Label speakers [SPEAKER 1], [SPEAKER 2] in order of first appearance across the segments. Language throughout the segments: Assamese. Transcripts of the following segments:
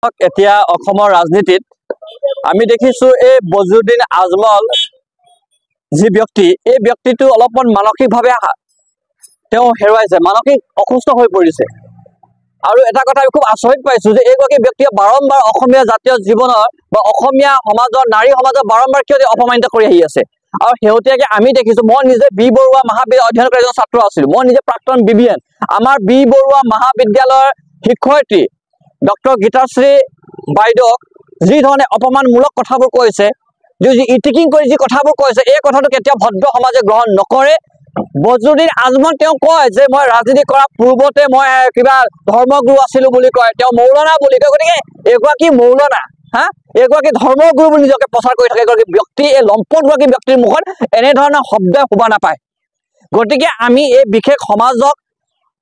[SPEAKER 1] চাওক এতিয়া অসমৰ ৰাজনীতিত আমি দেখিছোঁ এই বজলুদ্দিন আজমল যি ব্যক্তি এই ব্যক্তিটো অলপমান মানসিকভাৱে তেওঁ হেৰুৱাইছে, মানসিক অসুস্থ হৈ পৰিছে। আৰু এটা কথা আমি খুব আচৰিত পাইছোঁ যে এইগৰাকী ব্যক্তিয়ে বাৰম্বাৰ অসমীয়া জাতীয় জীৱনৰ বা অসমীয়া সমাজৰ নাৰী সমাজৰ বাৰম্বাৰ কিয় অপমানিত কৰি আহি আছে। আৰু শেহতীয়াকৈ আমি দেখিছোঁ, মই নিজে বি বৰুৱা মহাবিদ্যালয় অধ্যয়ন কৰা এজন ছাত্ৰ আছিলোঁ, মই নিজে প্ৰাক্তন BBN। আমাৰ বি বৰুৱা মহাবিদ্যালয়ৰ শিক্ষয়িত্ৰী ডক্টৰ গীতাশ্ৰী বাইদেউক যি ধৰণে অপমানমূলক কথাবোৰ কৈছে, যি ইটিকিং কৰি যি কথাবোৰ কৈছে, এই কথাটো কেতিয়াও ভদ্ৰ সমাজে গ্ৰহণ নকৰে। বজলুদ্দিন আজমল তেওঁ কয় যে মই ৰাজনীতি কৰাৰ পূৰ্বতে মই কিবা ধৰ্মগুৰু আছিলোঁ বুলি কয়, তেওঁ মৌলানা বুলি কয়। গতিকে এগৰাকী মৌলানা এগৰাকী ধৰ্মগুৰু বুলি নিজকে প্ৰচাৰ কৰি থাকে এগৰাকী ব্যক্তি, এই লম্পটগৰাকী ব্যক্তিৰ মুখত এনেধৰণৰ শব্দই শুবা নাপায়। গতিকে আমি এই বিশেষ সমাজক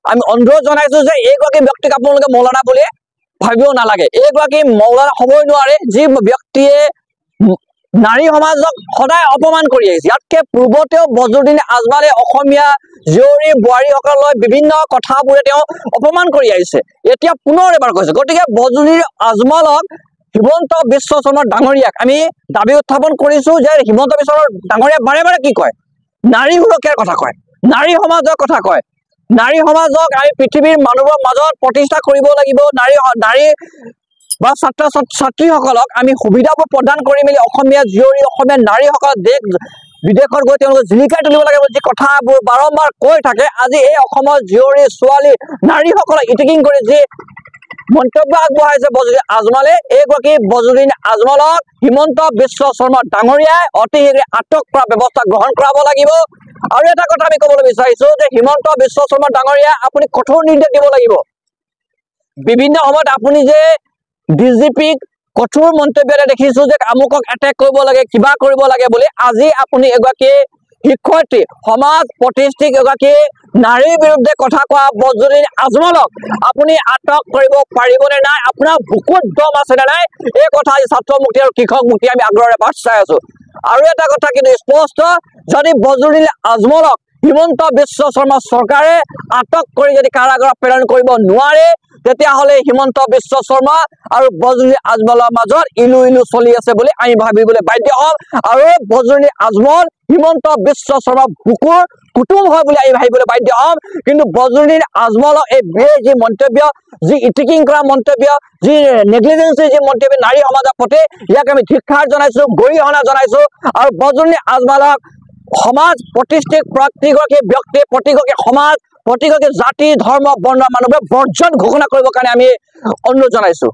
[SPEAKER 1] আমি অনুৰোধ জনাইছোঁ যে এইগৰাকী ব্যক্তিক আপোনালোকে মৌলানা বুলি ভাবিব নালাগে। এইগৰাকী মৌলানা হ'বই নোৱাৰে যি ব্যক্তিয়ে নাৰী সমাজক সদায় অপমান কৰি আহিছে। ইয়াতকৈ পূৰ্বতেও বজলুদ্দিন আজমলে অসমীয়া জীয়ৰী বোৱাৰীসকললৈ বিভিন্ন কথাবোৰে তেওঁ অপমান কৰি আহিছে, এতিয়া পুনৰ এবাৰ কৈছে। গতিকে বজলুদ্দিন আজমলক হিমন্ত বিশ্ব শৰ্মা ডাঙৰীয়াক আমি দাবী উত্থাপন কৰিছোঁ যে হিমন্ত বিশ্ব শৰ্মা ডাঙৰীয়াক বাৰে বাৰে কি কয়, নাৰী সুৰক্ষাৰ কথা কয়, নাৰী সমাজৰ কথা কয়। নাৰী সমাজক আমি পৃথিৱীৰ মানুহৰ মাজত প্ৰতিষ্ঠা কৰিব লাগিব। নাৰী বা ছাত্ৰ ছাত্ৰীসকলক আমি সুবিধাবোৰ প্ৰদান কৰি মেলি অসমীয়া জীয়ৰী অসমীয়া নাৰীসকল দেশ বিদেশত গৈ তেওঁলোকক জিলিকাই তুলিব লাগে যি কথাবোৰ বাৰম্বাৰ কৈ থাকে। আজি এই অসমৰ জীয়ৰী ছোৱালী নাৰীসকলক ইটিকিং কৰি যি মন্তব্য আগবঢ়াইছে বজলুদ্দিন আজমলে, এইগৰাকী বজলুদ্দিন আজমলক হিমন্ত বিশ্ব শৰ্মা ডাঙৰীয়াই অতি শীঘ্ৰে আটক কৰা ব্যৱস্থা গ্ৰহণ কৰাব লাগিব। আৰু এটা কথা আমি ক'বলৈ বিচাৰিছোঁ যে হিমন্ত বিশ্ব শৰ্মা ডাঙৰীয়াই আপুনি কঠোৰ নিৰ্দেশ দিব লাগিব। বিভিন্ন সময়ত আপুনি যে DGPক কঠোৰ মন্তব্য দেখিছোঁ যে আমুকক এটেক কৰিব লাগে, কিবা কৰিব লাগে বুলি। আজি আপুনি এগৰাকী শিক্ষয়িত্ৰী সমাজ প্ৰতিষ্ঠিত এগৰাকী নাৰীৰ বিৰুদ্ধে কথা কোৱা বজলুদ্দিন আজমলক আপুনি আটক কৰিব পাৰিবনে নাই, আপোনাৰ বুকুত দম আছেনে নাই, এই কথা আজি ছাত্ৰ মুক্তি আৰু কৃষক মুক্তি আমি আগ্ৰহেৰে বাট চাই আছোঁ। আৰু এটা কথা কিন্তু স্পষ্ট, যদি বজলুদ্দিন আজমলক হিমন্ত বিশ্ব শৰ্মা চৰকাৰে আটক কৰি যদি কাৰাগাৰত প্ৰেৰণ কৰিব নোৱাৰে, তেতিয়াহ'লে হিমন্ত বিশ্ব শৰ্মা আৰু বজলুদ্দিন আজমলৰ মাজত ইলু ইলু চলি আছে বুলি আমি ভাবিবলৈ বাধ্য হ'ম। আৰু বজলুদ্দিন আজমল হিমন্ত বিশ্ব শৰ্মা বুকুৰ কুটুম হয় বুলি আমি ভাবিবলৈ বাধ্য হ'ম। কিন্তু বজলুদ্দিন আজমলৰ এই যি মন্তব্য, যি ইটিকিং কৰা মন্তব্য, যি নেগলিজেন্সি যি মন্তব্য নাৰী সমাজৰ প্ৰতি, ইয়াক আমি ধিক্কাৰ জনাইছোঁ, গৰিহণা জনাইছোঁ। আৰু বজলুদ্দিন আজমলক সমাজ প্ৰতিষ্ঠিত প্ৰতিগৰাকী ব্যক্তি, প্ৰতিগৰাকী সমাজ, প্ৰতিগৰাকী জাতি ধৰ্ম বৰ্ণৰ মানুহবোৰে বৰ্জন ঘোষণা কৰিবৰ কাৰণে আমি অনুৰোধ জনাইছোঁ।